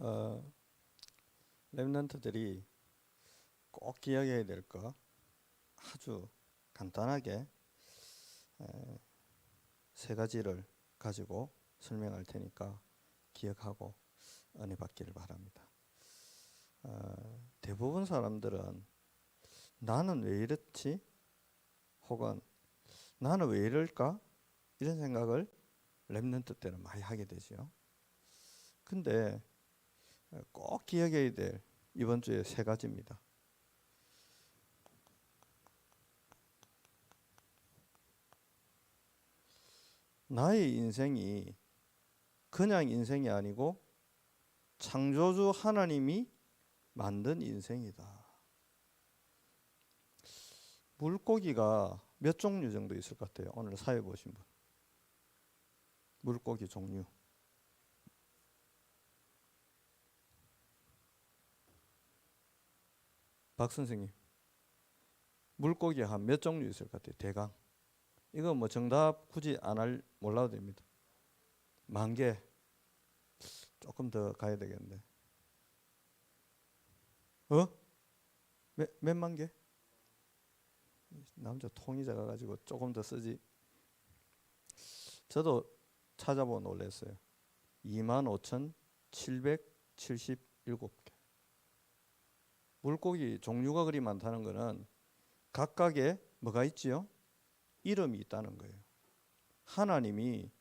어, 렘넌트들이 꼭 기억해야 될 거 아주 간단하게 세 가지를 가지고 설명할 테니까 기억하고 은혜 받기를 바랍니다. 대부분 사람들은 나는 왜 이렇지? 혹은 나는 왜 이럴까? 이런 생각을 렘넌트 때는 많이 하게 되죠. 근데 꼭 기억해야 될 이번 주에 세 가지입니다. 나의 인생이 그냥 인생이 아니고 창조주 하나님이 만든 인생이다. 물고기가 몇 종류 정도 있을 것 같아요? 오늘 사회 보신 분. 물고기 종류. 박 선생님. 물고기 한 몇 종류 있을 것 같아요? 대강. 이거 뭐 정답 굳이 몰라도 됩니다. 10,000개. 조금 더 가야 되겠는데. 몇만 개? 남자 통이 작아가지고 조금 더 쓰지. 저도 찾아보고 놀랐어요. 25,777개. 물고기 종류가 그리 많다는 것은 각각의 뭐가 있지요? 이름이 있다는 거예요. 하나님이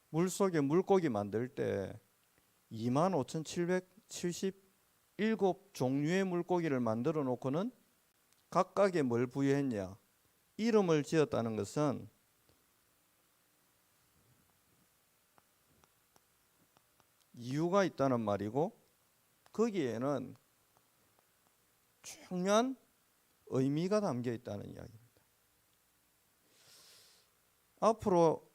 물속에 물고기 만들 때 25,777종류의 물고기를 만들어 놓고는 각각에 뭘 부여했냐? 이름을 지었다는 것은 이유가 있다는 말이고, 거기에는 중요한 의미가 담겨 있다는 이야기입니다. 앞으로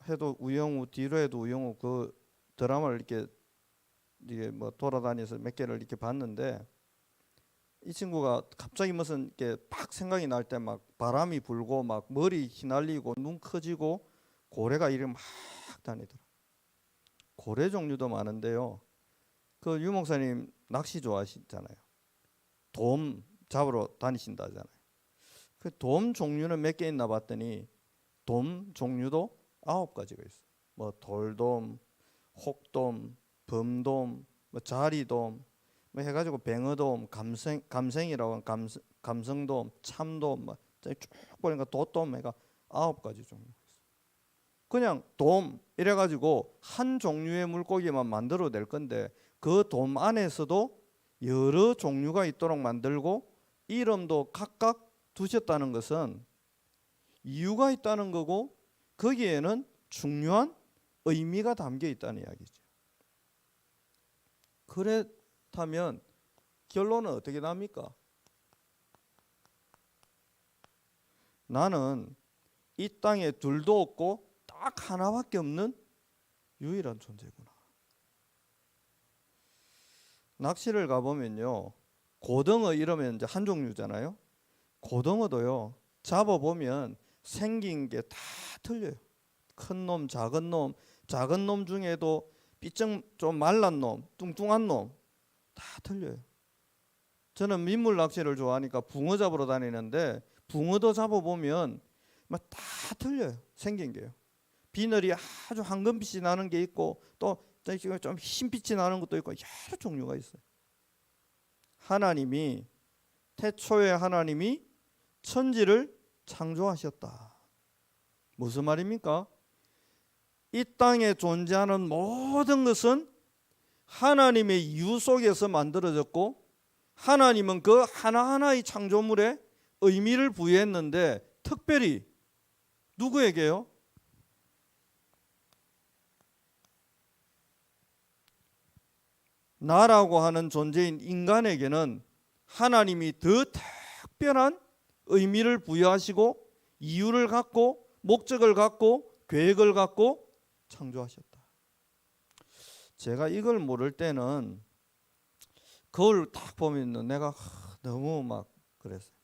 해도 우영우, 뒤로 해도 우영우 그 드라마를 이렇게 뭐 돌아다니면서 몇 개를 이렇게 봤는데, 이 친구가 갑자기 무슨 이렇게 팍 생각이 날 때 막 바람이 불고 막 머리 휘날리고 눈 커지고 고래가 이렇게 막 다니더라. 고래 종류도 많은데요. 그 유 목사님 낚시 좋아하시잖아요. 돔 잡으러 다니신다잖아요. 그 돔 종류는 몇 개 있나 봤더니 돔 종류도 9가지가 있어요. 뭐 돌돔, 혹돔, 범돔, 뭐 자리돔, 뭐 해가지고 뱅어돔, 감생이라고 하는 감성돔, 참돔, 뭐 쭉 보니까 도돔 해가 9가지 종류가 있어요. 그냥 돔 이래가지고 한 종류의 물고기만 만들어 낼 건데, 그 돔 안에서도 여러 종류가 있도록 만들고 이름도 각각 두셨다는 것은 이유가 있다는 거고, 거기에는 중요한 의미가 담겨 있다는 이야기죠. 그렇다면 결론은 어떻게 납니까? 나는 이 땅에 둘도 없고 딱 하나밖에 없는 유일한 존재구나. 낚시를 가보면요, 고등어 이러면 이제 한 종류잖아요. 고등어도요, 잡아보면 생긴 게 다 틀려요. 큰 놈, 작은 놈 중에도 삐쩍 좀 말란 놈, 뚱뚱한 놈 다 틀려요. 저는 민물 낚시를 좋아하니까 붕어 잡으러 다니는데, 붕어도 잡아보면 막 다 틀려요. 생긴 게요. 비늘이 아주 황금빛이 나는 게 있고, 또 좀 흰빛이 나는 것도 있고, 여러 종류가 있어요. 하나님이, 태초에 하나님이 천지를 창조하셨다. 무슨 말입니까? 이 땅에 존재하는 모든 것은 하나님의 이유 속에서 만들어졌고, 하나님은 그 하나하나의 창조물에 의미를 부여했는데, 특별히 누구에게요? 나라고 하는 존재인 인간에게는 하나님이 더 특별한 의미를 부여하시고 이유를 갖고 목적을 갖고 계획을 갖고 창조하셨다. 제가 이걸 모를 때는 그걸 딱 보면 내가 너무 막 그랬어요.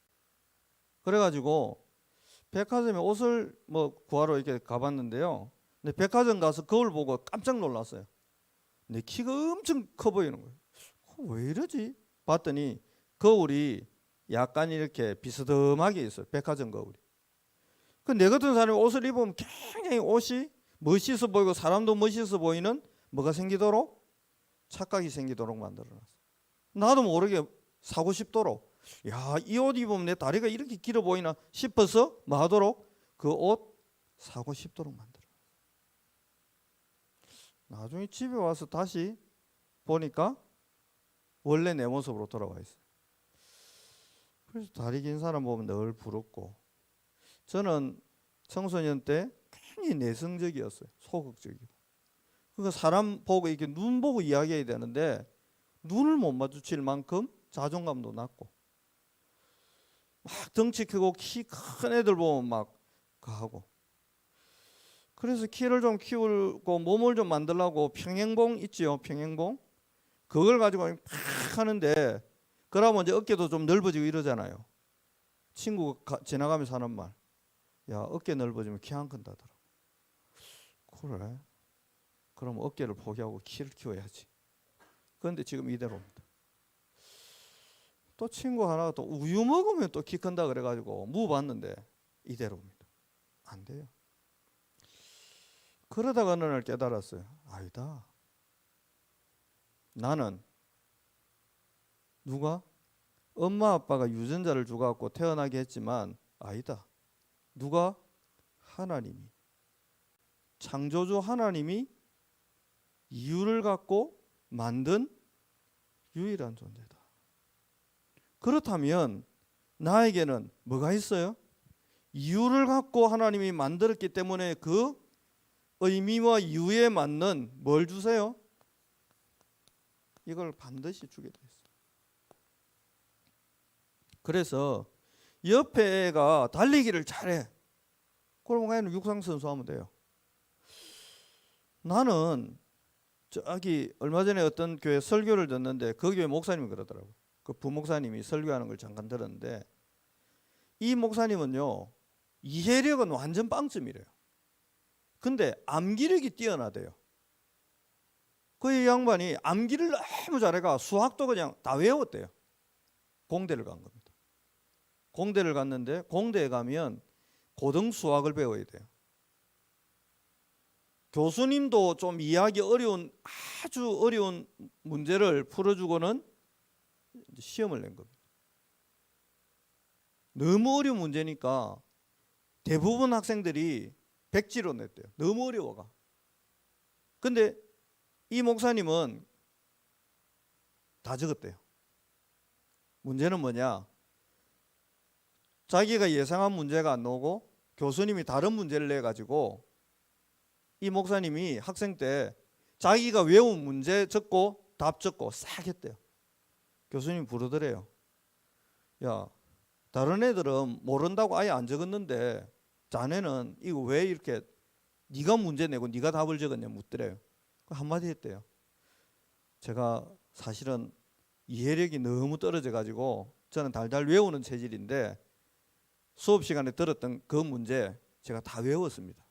그래가지고 백화점에 옷을 뭐 구하러 이렇게 가봤는데요. 근데 백화점 가서 거울 보고 깜짝 놀랐어요. 내 키가 엄청 커 보이는 거예요. 왜 이러지? 봤더니 거울이 약간 이렇게 비스듬하게 있어요. 백화점 거울이. 그 내 같은 사람이 옷을 입으면 굉장히 옷이 멋있어 보이고 사람도 멋있어 보이는 뭐가 생기도록? 착각이 생기도록 만들어놨어. 나도 모르게 사고 싶도록, 야, 이 옷 입으면 내 다리가 이렇게 길어 보이나 싶어서 뭐 하도록? 그 옷 사고 싶도록 만들어. 나중에 집에 와서 다시 보니까 원래 내 모습으로 돌아와 있어요. 그래서 다리 긴 사람 보면 늘 부럽고, 저는 청소년 때 굉장히 내성적이었어요. 소극적이고. 그러니까 사람 보고 이렇게 눈 보고 이야기해야 되는데 눈을 못 마주칠 만큼 자존감도 낮고, 막 덩치 크고 키 큰 애들 보면 막 하고. 그래서 키를 좀 키우고 몸을 좀 만들려고 평행봉 있지요, 평행봉. 그걸 가지고 막 하는데, 그러면 이제 어깨도 좀 넓어지고 이러잖아요. 친구가 지나가면서 하는 말, 야, 어깨 넓어지면 키 안 큰다더라. 그래? 그럼 어깨를 포기하고 키를 키워야지. 그런데 지금 이대로입니다. 또 친구 하나가 또 우유 먹으면 또 키 큰다 그래가지고 무 봤는데 이대로입니다. 안 돼요. 그러다가 어느 날 깨달았어요. 아니다. 나는 누가? 엄마 아빠가 유전자를 주고갖고 태어나게 했지만 아니다. 누가? 하나님이. 창조주 하나님이 이유를 갖고 만든 유일한 존재다. 그렇다면 나에게는 뭐가 있어요? 이유를 갖고 하나님이 만들었기 때문에 그 의미와 이유에 맞는 뭘 주세요? 이걸 반드시 주게 돼 있어요. 그래서 옆에 애가 달리기를 잘해. 그러면 애는 육상선수 하면 돼요. 나는 저기 얼마 전에 어떤 교회 설교를 듣는데 그 교회 목사님이 그러더라고요. 그 부목사님이 설교하는 걸 잠깐 들었는데, 이 목사님은요, 이해력은 완전 빵점이래요. 근데 암기력이 뛰어나대요. 그 양반이 암기를 너무 잘해가 수학도 그냥 다 외웠대요. 공대를 간 겁니다. 공대를 갔는데 공대에 가면 고등 수학을 배워야 돼요. 교수님도 좀 이해하기 어려운 아주 어려운 문제를 풀어주고는 시험을 낸 겁니다. 너무 어려운 문제니까 대부분 학생들이 백지로 냈대요. 너무 어려워가. 근데 이 목사님은 다 적었대요. 문제는 뭐냐? 자기가 예상한 문제가 안 나오고 교수님이 다른 문제를 내가지고 이 목사님이 학생 때 자기가 외운 문제 적고 답 적고 싹 했대요. 교수님이 부르더래요. 야, 다른 애들은 모른다고 아예 안 적었는데 자네는 이거 왜 이렇게 네가 문제 내고 네가 답을 적었냐 묻더래요. 한마디 했대요. 제가 사실은 이해력이 너무 떨어져 가지고 저는 달달 외우는 체질인데 수업 시간에 들었던 그 문제 제가 다 외웠습니다.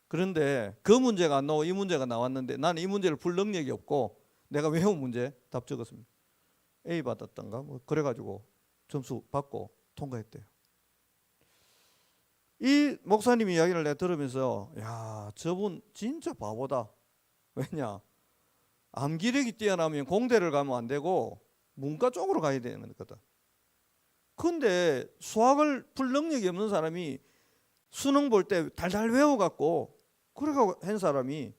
그런데 그 문제가 안 나오고 이 문제가 나왔는데 나는 이 문제를 풀 능력이 없고 내가 외운 문제 답 적었습니다. A 받았던가 뭐 그래가지고 점수 받고 통과했대요. 이 목사님 이야기를 내가 들으면서 야, 저분 진짜 바보다. 왜냐? 암기력이 뛰어나면 공대를 가면 안 되고 문과 쪽으로 가야 되는 거다. 근데 수학을 풀 능력이 없는 사람이 수능 볼 때 달달 외워갖고 그래가 한 사람이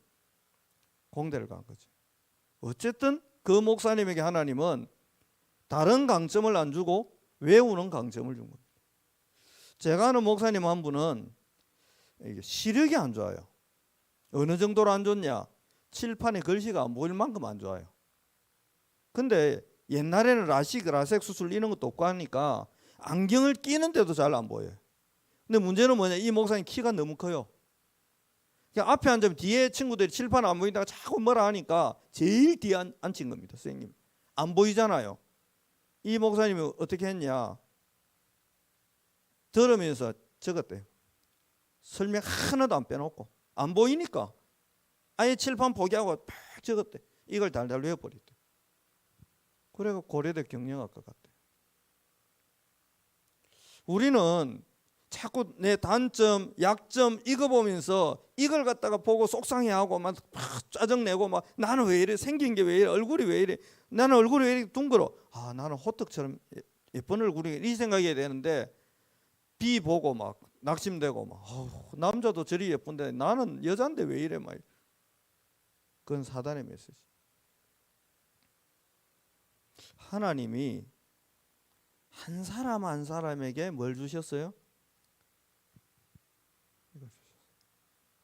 공대를 간 거지. 어쨌든 그 목사님에게 하나님은 다른 강점을 안 주고 외우는 강점을 준 겁니다. 제가 아는 목사님 한 분은 시력이 안 좋아요. 어느 정도로 안 좋냐? 칠판에 글씨가 안 보일 만큼 안 좋아요. 근데 옛날에는 라식, 라섹 수술 이런 것도 없고 하니까 안경을 끼는데도 잘 안 보여요. 근데 문제는 뭐냐? 이 목사님 키가 너무 커요. 그냥 앞에 앉으면 뒤에 친구들이 칠판 안 보인다고 자꾸 뭐라 하니까 제일 뒤에 앉힌 겁니다. 선생님. 안 보이잖아요. 이 목사님이 어떻게 했냐? 들으면서 적었대요. 설명 하나도 안 빼놓고 안 보이니까 아예 칠판 포기하고 적었대. 이걸 달달 외워버렸대. 그래가 고려대 경영학과 갔대. 우리는 자꾸 내 단점, 약점 이거 보면서 이걸 갖다가 보고 속상해하고 막 짜증내고 막 나는 왜 이래, 생긴 게 왜 이래, 얼굴이 왜 이래, 나는 얼굴이 왜 이렇게 둥글어, 나는 호떡처럼 예쁜 얼굴이, 이 생각이 되는데 비 보고 막 낙심되고 막 남자도 저리 예쁜데 나는 여잔데 왜 이래 막. 그건 사단의 메시지. 하나님이 한 사람 한 사람에게 뭘 주셨어요?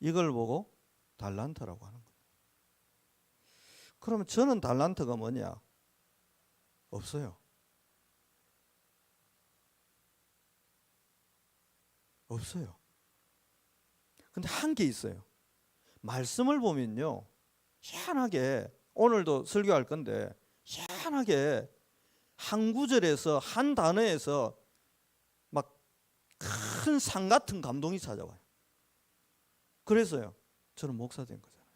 이걸 보고 달란트라고 하는 거예요. 그러면 저는 달란트가 뭐냐? 없어요. 없어요. 근데 한 게 있어요. 말씀을 보면요, 희한하게 오늘도 설교할 건데 희한하게 한 구절에서 한 단어에서 막 큰 산 같은 감동이 찾아와요. 그래서요, 저는 목사 된 거잖아요.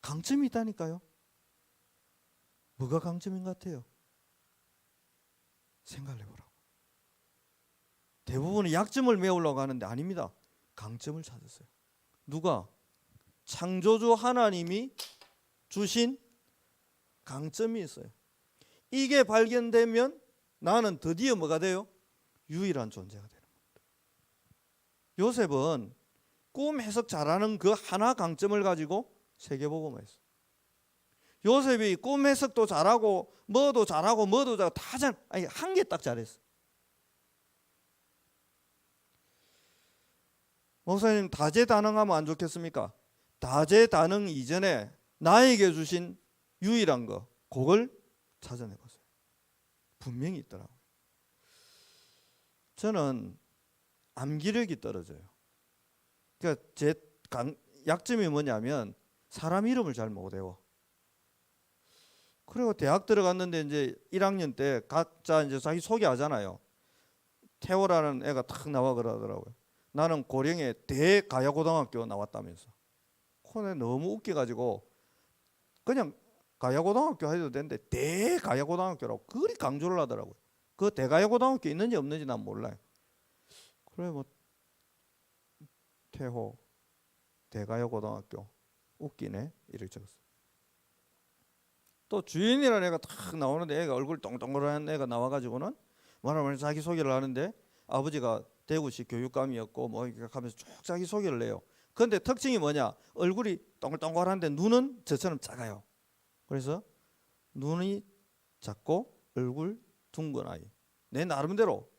강점이 있다니까요. 뭐가 강점인 것 같아요? 생각을 해보라고. 대부분은 약점을 메우려고 하는데 아닙니다. 강점을 찾았어요. 누가? 창조주 하나님이 주신 강점이 있어요. 이게 발견되면 나는 드디어 뭐가 돼요? 유일한 존재가 되는 겁니다. 요셉은 꿈 해석 잘하는 그 하나 강점을 가지고 세계복음을 했어요. 요셉이 꿈 해석도 잘하고 뭐도 잘하고 뭐도 잘하고 다 잘, 아니 한 개 딱 잘했어. 목사님, 다재다능하면 안 좋겠습니까? 다재다능 이전에 나에게 주신 유일한 거, 그걸 찾아내보세요. 분명히 있더라고요. 저는 암기력이 떨어져요. 그러니까 제 약점이 뭐냐면 사람 이름을 잘 못 외워. 그리고 대학 들어갔는데 이제 1학년 때 각자 이제 자기 소개하잖아요. 태호라는 애가 탁 나와 그러더라고요. 나는 고령의 대가야고등학교 나왔다면서. 그게 너무 웃겨가지고 그냥 가야고등학교 해도 되는데 대가야고등학교라고 그리 강조를 하더라고요. 그 대가야고등학교 있는지 없는지 난 몰라요. 그래 뭐 태호 대가야고등학교 웃기네 이렇게 적었어요. 또 주인이라는 애가 탁 나오는데 애가 얼굴 동동그란 애가 나와가지고는 말하면 자기 소개를 하는데 아버지가 대구시 교육감이었고 뭐 이렇게 하면서 쭉 자기 소개를 해요. 그런데 특징이 뭐냐? 얼굴이 동글동글한데 눈은 저처럼 작아요. 그래서 눈이 작고 얼굴 둥근 아이. 내 나름대로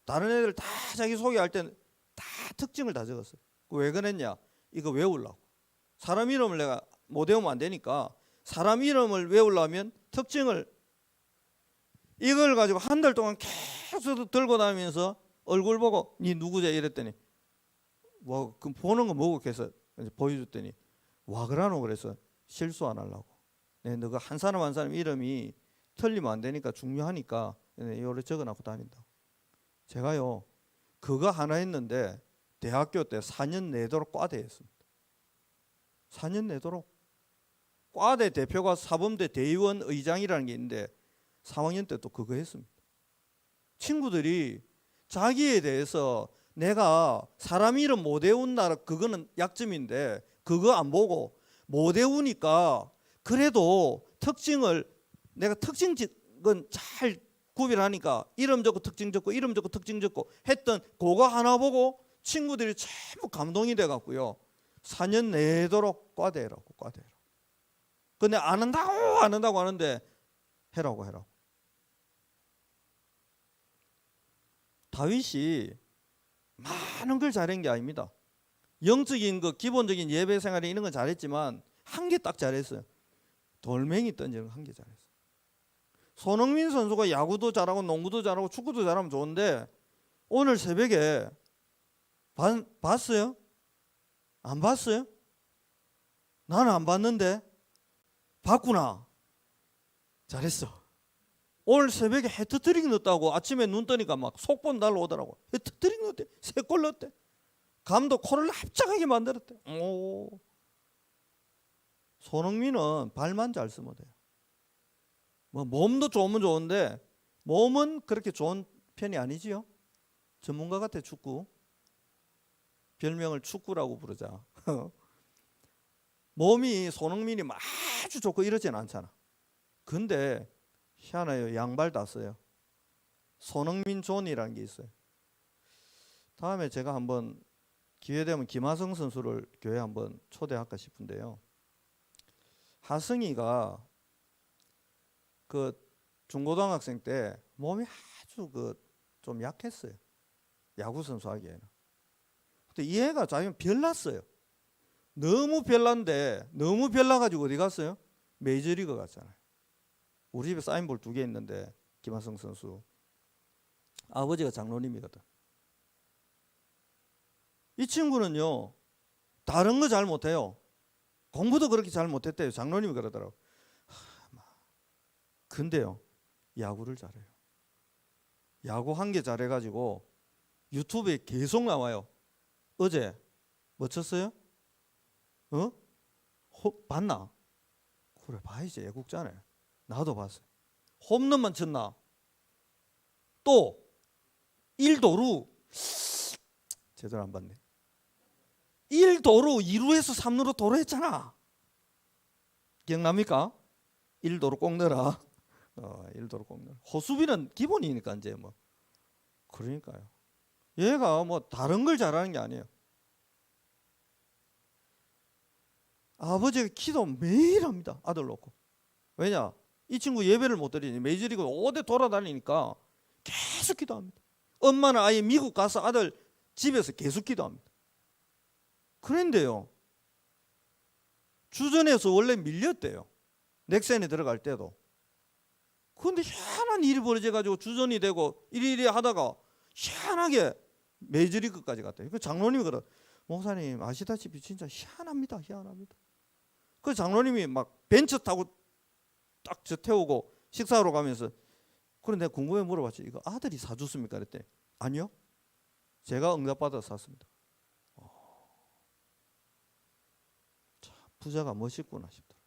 다른 애들 다 자기 소개할 때는 다 특징을 다 적었어요. 왜 그랬냐? 이거 외우려고. 사람 이름을 내가 못 외우면 안 되니까 사람 이름을 외우려면 특징을 이걸 가지고 한 달 동안 계속 들고 다니면서 얼굴 보고 니 누구지 이랬더니 뭐 그 보는 거 뭐고 해서 보여줬더니 와 그러노 그래서 실수 안 하려고. 네, 너가 한 사람 한 사람 이름이 틀리면 안 되니까 중요하니까 이거를 적어놓고 다닌다. 제가요 그거 하나 했는데 대학교 때 4년 내도록 과대했습니다. 4년 내도록 과대 대표가 사범대 대의원 의장이라는 게 있는데 3학년 때 또 그거 했습니다. 친구들이 자기에 대해서 내가 사람 이름 못 외운다 그거는 약점인데 그거 안 보고 못 외우니까 그래도 특징을 내가 특징은 잘 구별하니까 이름 적고 특징 적고 이름 적고 특징 적고 했던 그거 하나 보고 친구들이 전부 감동이 돼 갖고요 4년 내도록 과대라고 과대로. 근데 안 한다고 하는데 해라고. 다윗이 많은 걸 잘한 게 아닙니다. 영적인 거 기본적인 예배 생활에 있는 건 잘했지만 한 개 딱 잘했어요. 돌멩이 던지는 거 한 개 잘했어요. 손흥민 선수가 야구도 잘하고 농구도 잘하고 축구도 잘하면 좋은데 오늘 새벽에 봤어요? 안 봤어요? 나는 안 봤는데 봤구나. 잘했어. 오늘 새벽에 해트트릭 넣었다고 아침에 눈 뜨니까 막 속본 날라오더라고. 해트트릭 넣었대. 3골 넣었대. 감독 코를 납작하게 만들었대. 오, 손흥민은 발만 잘 쓰면 돼요. 뭐 몸도 좋으면 좋은데 몸은 그렇게 좋은 편이 아니지요. 전문가 같아. 축구. 별명을 축구라고 부르자. 몸이 손흥민이 아주 좋고 이러진 않잖아. 근데 희한해요. 양발 다 써요. 손흥민 존이라는 게 있어요. 다음에 제가 한번 기회되면 김하성 선수를 교회 한번 초대할까 싶은데요. 하성이가 그 중고등학생 때 몸이 아주 좀 약했어요. 야구 선수 하기에는. 근데 이 애가 자기는 별났어요. 너무 별난데 너무 별나가지고 어디 갔어요? 메이저리그 갔잖아요. 우리 집에 사인볼 2개 있는데 김하성 선수 아버지가 장로님이거든. 이 친구는요 다른 거 잘 못해요. 공부도 그렇게 잘 못했대요. 장로님이 그러더라고. 근데요 야구를 잘해요. 야구 한 개 잘해가지고 유튜브에 계속 나와요. 어제 뭐 쳤어요? 봤나? 그래 봐야지. 애국자네. 나도 봤어요. 홈런만 쳤나? 또 1도루 제대로 안 봤네. 1도루 2루에서 3루로 도루했잖아. 기억납니까? 1도루 꼭 넣어라. 1도루 꼭 넣어라. 호수비는 기본이니까 이제 뭐. 그러니까요. 얘가 뭐 다른 걸 잘하는 게 아니에요. 아버지가 기도 매일 합니다. 아들 놓고. 왜냐? 이 친구 예배를 못 드리니 메이저리그 5대 돌아다니니까 계속 기도합니다. 엄마는 아예 미국 가서 아들 집에서 계속 기도합니다. 그런데요 주전에서 원래 밀렸대요. 넥센에 들어갈 때도. 그런데 희한한 일이 벌어져가지고 주전이 되고 이리 하다가 희한하게 메이저리그까지 갔대요. 그 장로님이 그러 목사님 아시다시피 진짜 희한합니다. 희한합니다. 그 장로님이 막 벤츠 타고 딱 저 태우고 식사하러 가면서 그런데 내가 궁금해 물어봤지. 이거 아들이 사줬습니까? 그랬더니 아니요. 제가 응답받아서 샀습니다. 참 부자가 멋있구나 싶더라.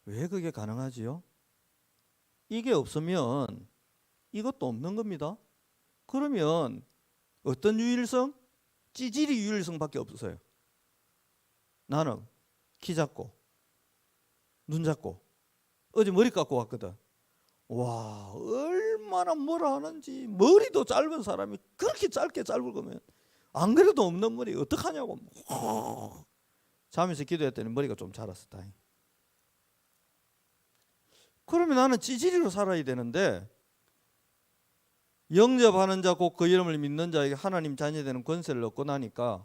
왜 그게 가능하지요? 이게 없으면 이것도 없는 겁니다. 그러면 어떤 유일성? 찌질이 유일성밖에 없어요. 나는 키 작고 눈 작고 어제 머리 깎고 왔거든. 와 얼마나 뭐라 하는지. 머리도 짧은 사람이 그렇게 짧게 짧을 거면 안 그래도 없는 머리 어떡하냐고. 자면서 기도했더니 머리가 좀 자랐어. 다행히. 그러면 나는 찌질이로 살아야 되는데 영접하는 자 곧 그 이름을 믿는 자에게 하나님 자녀되는 권세를 얻고 나니까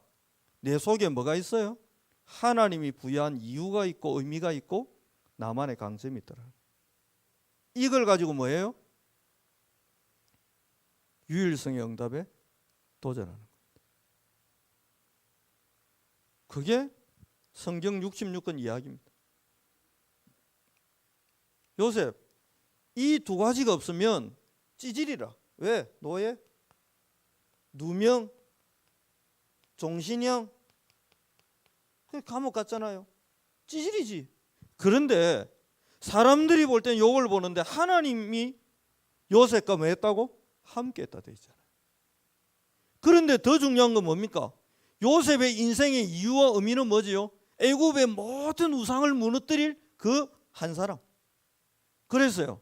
내 속에 뭐가 있어요? 하나님이 부여한 이유가 있고 의미가 있고 나만의 강점이 있더라. 이걸 가지고 뭐예요? 유일성의 응답에 도전하는 겁니다. 그게 성경 66권 이야기입니다. 요셉 이 2가지가 없으면 찌질이라. 왜? 노예? 누명? 종신형? 감옥 갔잖아요. 찌질이지. 그런데 사람들이 볼 땐 욕을 보는데 하나님이 요셉과 뭐 했다고? 함께 했다 돼 있잖아요. 그런데 더 중요한 건 뭡니까? 요셉의 인생의 이유와 의미는 뭐지요? 애굽의 모든 우상을 무너뜨릴 그 한 사람. 그래서요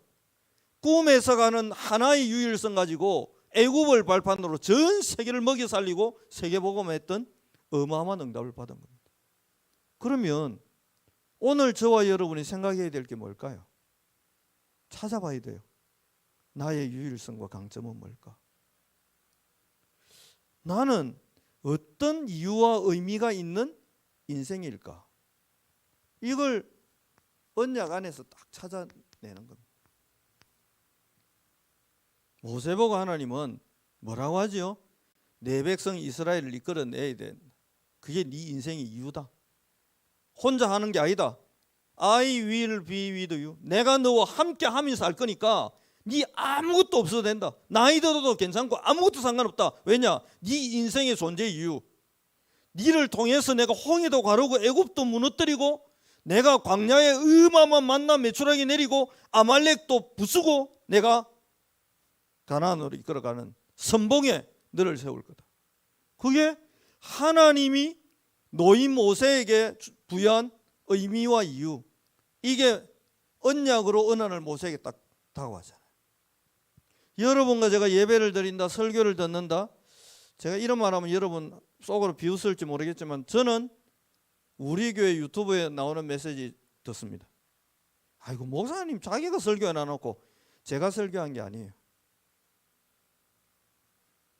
꿈에서 가는 하나의 유일성 가지고 애굽을 발판으로 전 세계를 먹여 살리고 세계복음했던 어마어마한 응답을 받은 겁니다. 그러면 오늘 저와 여러분이 생각해야 될 게 뭘까요? 찾아봐야 돼요. 나의 유일성과 강점은 뭘까? 나는 어떤 이유와 의미가 있는 인생일까? 이걸 언약 안에서 딱 찾아내는 겁니다. 모세 보고 하나님은 뭐라고 하죠? 내 백성 이스라엘을 이끌어내야 된다. 그게 네 인생의 이유다. 혼자 하는 게 아니다. I will be with you. 내가 너와 함께 하면서 할 거니까 네 아무것도 없어도 된다. 나이 들어도 괜찮고 아무것도 상관없다. 왜냐? 네 인생의 존재 이유. 니를 통해서 내가 홍해도 가르고 애굽도 무너뜨리고 내가 광야에 어마어마한 만나 메추라기 내리고 아말렉도 부수고 내가 가나안으로 이끌어가는 선봉에 너를 세울 거다. 그게 하나님이 노인 모세에게 부여한 의미와 이유. 이게 언약으로 어느 날 모세에게 딱 다가왔잖아요. 여러분과 제가 예배를 드린다, 설교를 듣는다. 제가 이런 말하면 여러분 속으로 비웃을지 모르겠지만 저는 우리 교회 유튜브에 나오는 메시지 듣습니다. 아이고 목사님 자기가 설교 안 해놓고 제가 설교한 게 아니에요.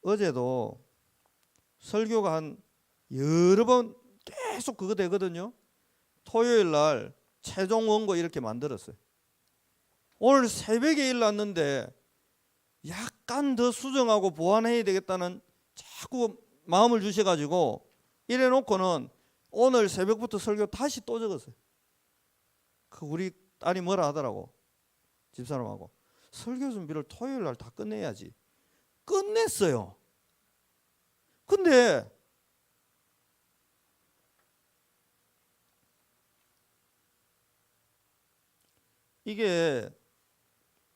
어제도 설교가 한 여러 번 계속 그거 되거든요. 토요일 날 최종 원고 이렇게 만들었어요. 오늘 새벽에 일났는데 약간 더 수정하고 보완해야 되겠다는 자꾸 마음을 주셔가지고 이래놓고는 오늘 새벽부터 설교 다시 또 적었어요. 그 우리 딸이 뭐라 하더라고. 집사람하고 설교 준비를 토요일 날 다 끝내야지. 끝냈어요. 근데 이게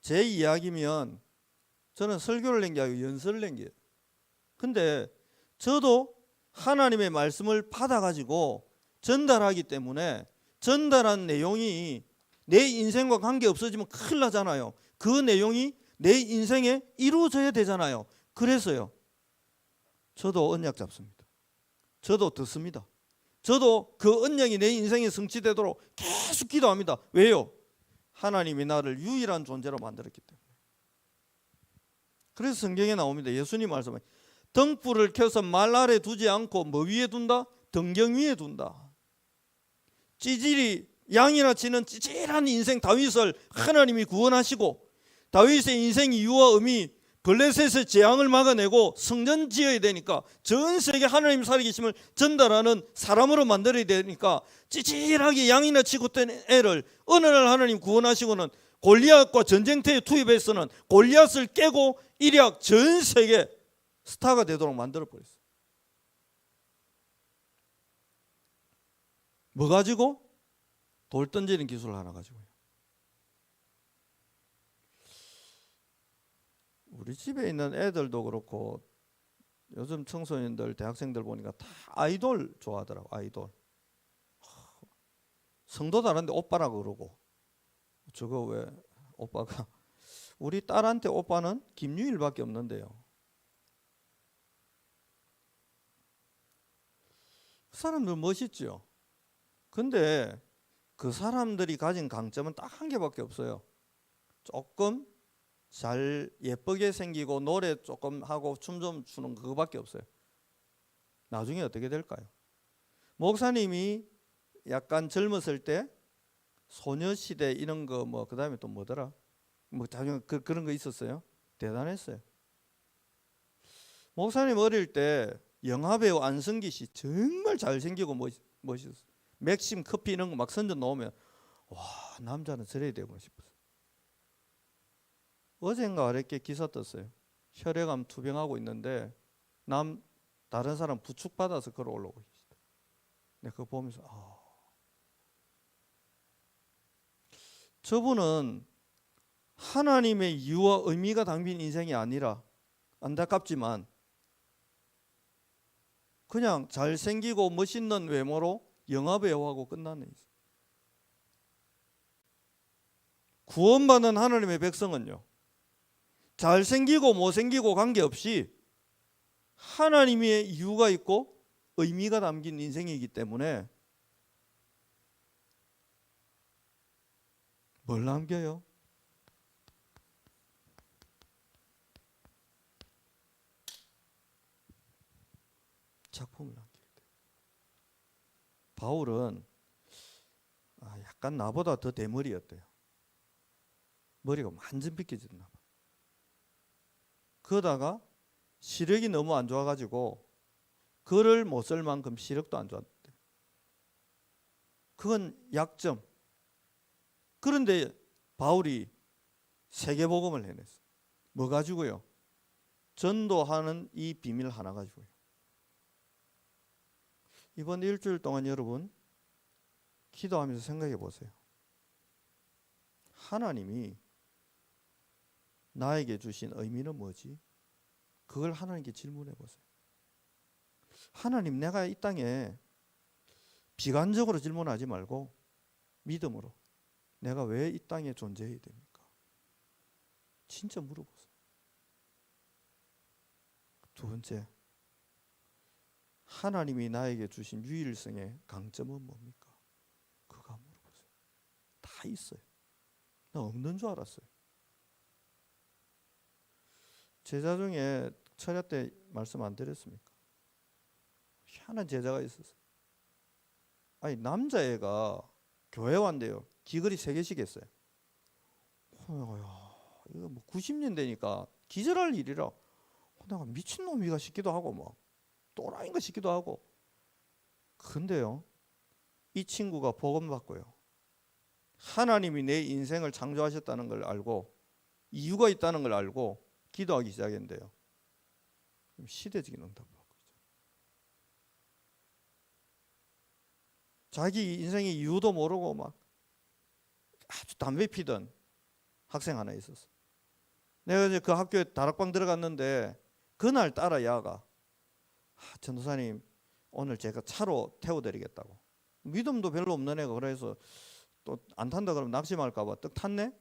제 이야기면 저는 설교를 낸 게 아니고 연설을 낸 게예요. 근데 저도 하나님의 말씀을 받아가지고 전달하기 때문에 전달한 내용이 내 인생과 관계 없어지면 큰일 나잖아요. 그 내용이 내 인생에 이루어져야 되잖아요. 그래서요. 저도 언약 잡습니다. 저도 듣습니다. 저도 그 언약이 내 인생에 성취되도록 계속 기도합니다. 왜요? 하나님이 나를 유일한 존재로 만들었기 때문에. 그래서 성경에 나옵니다. 예수님 말씀에 등불을 켜서 말 아래 두지 않고 뭐 위에 둔다? 등경 위에 둔다. 찌질이 양이나 치는 찌질한 인생 다윗을 하나님이 구원하시고 다윗의 인생의 이유와 의미 블레셋의 재앙을 막아내고 성전 지어야 되니까 전 세계 하나님 살아계심을 전달하는 사람으로 만들어야 되니까 찌질하게 양이나 치고 된 애를 어느 날 하나님 구원하시고는 골리앗과 전쟁터에 투입해서는 골리앗을 깨고 일약 전 세계 스타가 되도록 만들어버렸어요. 뭐 가지고? 돌 던지는 기술 하나 가지고요. 우리 집에 있는 애들도 그렇고 요즘 청소년들, 대학생들 보니까 다 아이돌 좋아하더라고. 아이돌. 성도 다른데 오빠라고 그러고 저거 왜 오빠가 우리 딸한테 오빠는 김유일밖에 없는데요. 그 사람들 멋있죠. 근데 그 사람들이 가진 강점은 딱 한 개밖에 없어요. 조금 잘 예쁘게 생기고 노래 조금 하고 춤 좀 추는 그거밖에 없어요. 나중에 어떻게 될까요? 목사님이 약간 젊었을 때 소녀시대 이런 거 뭐 그다음에 또 뭐더라? 뭐 나중에 그런 거 있었어요. 대단했어요. 목사님 어릴 때 영화배우 안성기 씨 정말 잘생기고 멋있었어요. 맥심 커피 이런 거 막 선전 나오면 와 남자는 저래야 되고 싶었어요. 어젠가 어렵게 기사 떴어요. 혈액암 투병하고 있는데 다른 사람 부축받아서 걸어 올라오고 계시다. 내가 그거 보면서 저분은 하나님의 이유와 의미가 담긴 인생이 아니라 안타깝지만 그냥 잘생기고 멋있는 외모로 영화배우하고 끝나는 인생. 구원받은 하나님의 백성은요. 잘생기고 못생기고 관계없이 하나님의 이유가 있고 의미가 담긴 인생이기 때문에 뭘 남겨요? 작품을 남겨야 돼요. 바울은 약간 나보다 더 대머리였대요. 머리가 완전 빗겨졌나 봐. 그러다가 시력이 너무 안 좋아가지고 글을 못 쓸 만큼 시력도 안 좋았대. 그건 약점. 그런데 바울이 세계복음을 해냈어요. 뭐 가지고요? 전도하는 이 비밀 하나 가지고요. 이번 일주일 동안 여러분 기도하면서 생각해 보세요. 하나님이 나에게 주신 의미는 뭐지? 그걸 하나님께 질문해 보세요. 하나님, 내가 이 땅에 비관적으로 질문하지 말고 믿음으로 내가 왜 이 땅에 존재해야 됩니까? 진짜 물어보세요. 두 번째, 하나님이 나에게 주신 유일성의 강점은 뭡니까? 그거 물어보세요. 다 있어요. 나 없는 줄 알았어요. 제자 중에 철야 때 말씀 안 드렸습니까? 희한한 제자가 있었어요. 아니, 남자애가 교회 왔는데요, 귀걸이 3개씩 했어요. 이거 뭐 90년 되니까 기절할 일이라 내가 미친놈이가 싶기도 하고 막 또라이인가 싶기도 하고. 근데요, 이 친구가 복음 받고요, 하나님이 내 인생을 창조하셨다는 걸 알고 이유가 있다는 걸 알고 기도하기 시작했는데요, 시대적인 응답을 받고 있죠. 자기 인생의 이유도 모르고 막 아주 담배 피던 학생 하나 있었어. 내가 이제 그 학교에 다락방 들어갔는데 그날 따라 야가 전도사님, 오늘 제가 차로 태워드리겠다고. 믿음도 별로 없는 애가 그래서 또 안 탄다 그러면 낙심할까봐 떡 탔네.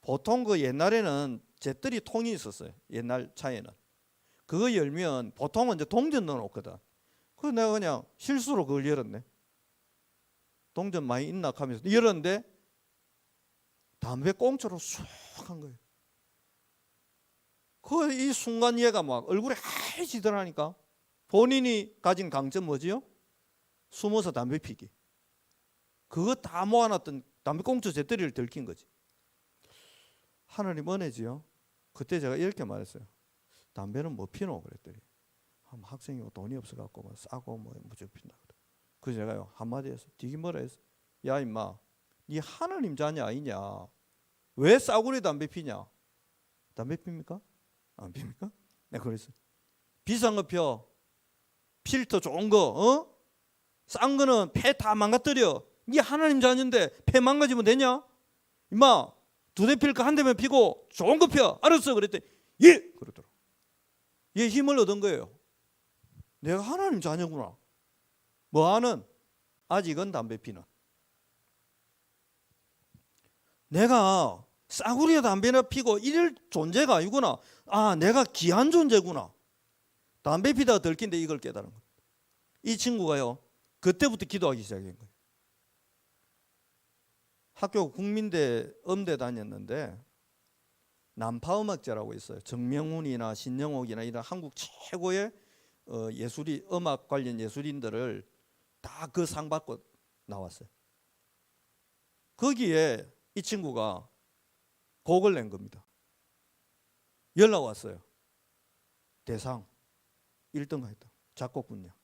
보통 그 옛날에는 재떨이 통이 있었어요. 옛날 차에는 그거 열면 보통은 이제 동전 넣어놓거든. 그래서 내가 그냥 실수로 그걸 열었네. 동전 많이 있나 하면서 열었는데 담배 꽁초로 쑥 한 거예요. 그 이 순간 얘가 막 얼굴이 하얘지더라니까. 본인이 가진 강점 뭐지요? 숨어서 담배 피기. 그거 다 모아놨던 담배 꽁초 재떨이를 들킨 거지. 하나님 은혜지요. 그때 제가 이렇게 말했어요. 담배는 뭐 피노? 그랬더니 학생이 돈이 없어갖고 뭐 싸고 뭐 무조건 핀다. 그래서 제가요 한마디 했어요. 되게 뭐라 했어요. 야 임마, 니 하나님 자냐 아니냐? 왜 싸구려 담배 피냐? 담배 핍니까? 안 핍니까? 내가 그랬어요. 비싼 거 펴. 필터 좋은 거, 싼 거는 폐 다 망가뜨려. 니 하나님 자녀인데 폐 망가지면 되냐? 임마, 2대 필 거 한 대만 피고 좋은 거 펴. 알았어. 그랬더니 예! 그러더라고. 얘 힘을 얻은 거예요. 내가 하나님 자녀구나. 뭐하는? 아직은 담배 피는. 내가 싸구려 담배나 피고 이럴 존재가 아니구나. 아, 내가 귀한 존재구나. 담배 피다가 들킨데 이걸 깨달은 거예요. 이 친구가요, 그때부터 기도하기 시작한 거예요. 학교 국민대 음대 다녔는데 난파음악제라고 있어요. 정명훈이나 신영옥이나 이런 한국 최고의 예술이 음악 관련 예술인들을 다 그 상 받고 나왔어요. 거기에 이 친구가 곡을 낸 겁니다. 연락 왔어요. 대상 1등 했다. 작곡 분야.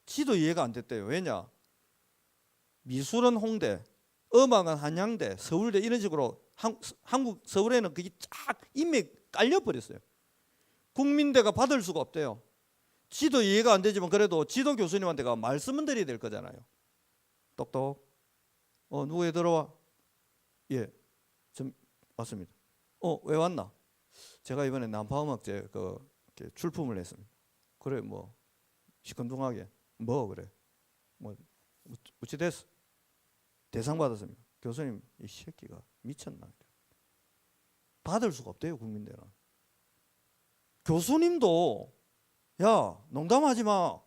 지도 이해가 안 됐대요. 왜냐? 미술은 홍대, 음악은 한양대, 서울대 이런 식으로 한국 서울에는 그게 쫙 인맥 깔려버렸어요. 국민대가 받을 수가 없대요. 지도 이해가 안 되지만 그래도 지도 교수님한테 가 말씀은 드려야 될 거잖아요. 똑똑. 누구 애 들어와? 예, 좀 왔습니다. 왜 왔나? 제가 이번에 난파음악제 출품을 했습니다. 그래, 뭐 시큰둥하게 뭐 그래, 뭐 어찌 됐어? 대상 받았습니다. 교수님, 이 새끼가 미쳤나? 받을 수가 없대요, 국민대는. 교수님도 야, 농담하지 마.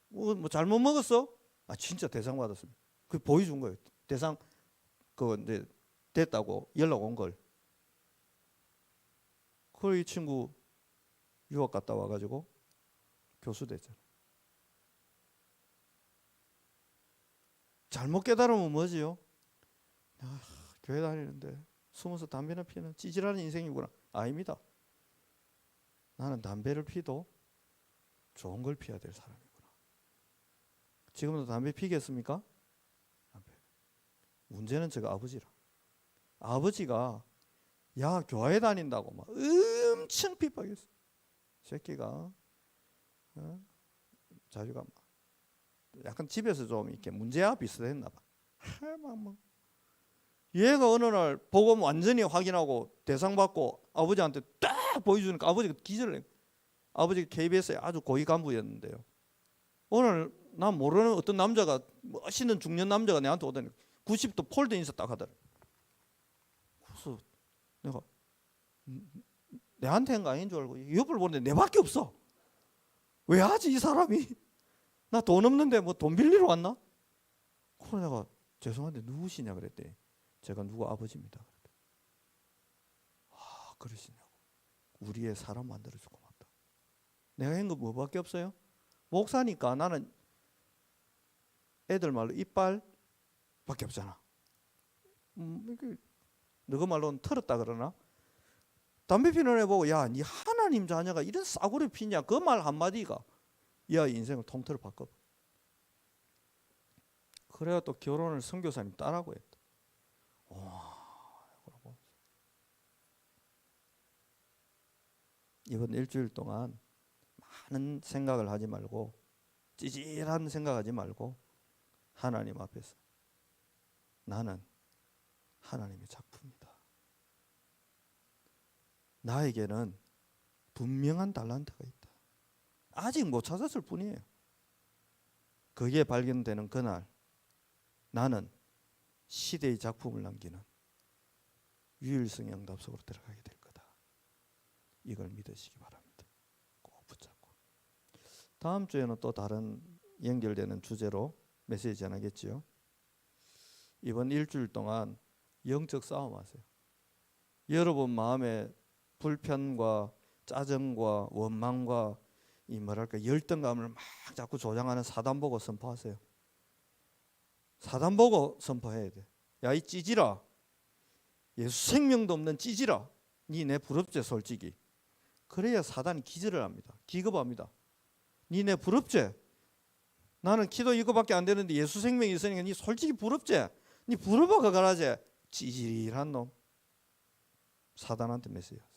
뭐 잘못 먹었어? 아, 진짜 대상 받았습니다. 그 보여준 거예요. 대상 이제 됐다고 연락 온 걸. 그 이 친구 유학 갔다 와가지고 교수 됐잖아. 잘못 깨달으면 뭐지요? 교회 다니는데 숨어서 담배나 피는 찌질하는 인생이구나. 아닙니다. 나는 담배를 피도 좋은 걸 피워야 될 사람이구나. 지금도 담배 피겠습니까? 담배. 문제는 제가 아버지라. 아버지가 야, 교회 다닌다고 막 엄청 핍박했어. 새끼가 자주가 막 약간 집에서 좀 이렇게 문제와 비슷했나 봐. 막 얘가 어느 날 복음 완전히 확인하고 대상 받고 아버지한테 딱 보여주니까 아버지가 기절을 해. 아버지가 KBS에 아주 고위 간부였는데요. 오늘 난 모르는 어떤 남자가 멋있는 중년 남자가 내한테 오더니 90도 폴드 인사 딱 하더라. 그래서 내가 내한테 한 거 아닌 줄 알고 옆을 보는데 내밖에 없어. 왜 하지 이 사람이? 나 돈 없는데 뭐 돈 빌리러 왔나? 그래서 내가 죄송한데 누구시냐 그랬더니 제가 누구 아버지입니다. 아 그러시냐고. 우리의 사람 만들어주고 고맙다. 내가 한 거 뭐밖에 없어요? 목사니까 나는 애들 말로 이빨밖에 없잖아. 너가 말로는 털었다 그러나? 담배 피는 애 보고 야, 네 하나님 자녀가 이런 싸구려 피냐? 그 말 한마디가 야 인생을 통틀어 바꿔. 그래야 또 결혼을 선교사님 따라고 했다. 와, 이번 일주일 동안 많은 생각을 하지 말고 찌질한 생각하지 말고 하나님 앞에서 나는 하나님의 작품이다. 나에게는 분명한 달란트가 있다. 아직 못 찾았을 뿐이에요. 그게 발견되는 그날 나는 시대의 작품을 남기는 유일성 응답 속으로 들어가게 될 거다. 이걸 믿으시기 바랍니다. 꼭 붙잡고. 다음 주에는 또 다른 연결되는 주제로 메시지 전하겠지요. 이번 일주일 동안 영적 싸움하세요. 여러분 마음에 불편과 짜증과 원망과 이 뭐랄까 열등감을 막 자꾸 조장하는 사단 보고 선포하세요. 사단 보고 선포해야 돼. 야 이 찌질아, 예수 생명도 없는 찌질아, 니 내 부럽지 솔직히. 그래야 사단이 기절을 합니다. 기겁합니다. 니 내 부럽지? 나는 기도 이거밖에 안 되는데 예수 생명이 있으니까 니 솔직히 부럽지? 니 부러워가 가라지. 찌질한 놈. 사단한테 메시지 하세요.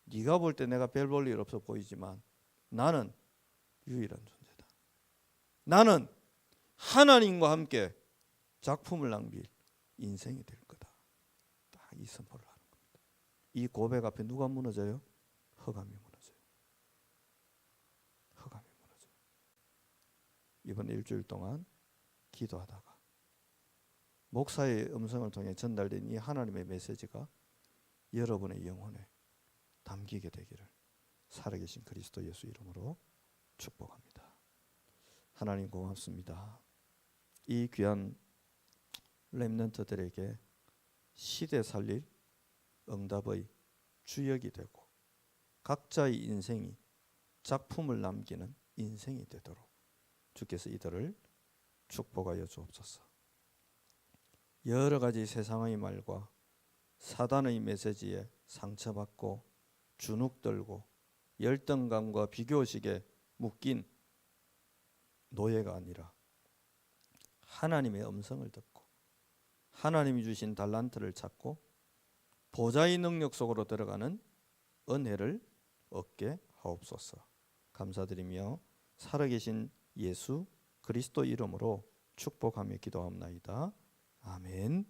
네가 볼 때 내가 별 볼 일 없어 보이지만 나는 유일한 존재다. 나는 하나님과 함께 작품을 낭비할 인생이 될 거다. 딱 이 선포를 하는 겁니다. 이 고백 앞에 누가 무너져요? 흑암이 무너져요. 흑암이 무너져요. 이번 일주일 동안 기도하다가 목사의 음성을 통해 전달된 이 하나님의 메시지가 여러분의 영혼에 담기게 되기를 살아계신 그리스도 예수 이름으로 축복합니다. 하나님 고맙습니다. 이 귀한 렘넌트들에게 시대 살릴 응답의 주역이 되고 각자의 인생이 작품을 남기는 인생이 되도록 주께서 이들을 축복하여 주옵소서. 여러 가지 세상의 말과 사단의 메시지에 상처받고 주눅들고 열등감과 비교식에 묶인 노예가 아니라 하나님의 음성을 듣고 하나님이 주신 달란트를 찾고 보좌의 능력 속으로 들어가는 은혜를 얻게 하옵소서. 감사드리며 살아계신 예수 그리스도 이름으로 축복하며 기도합나이다. 아멘.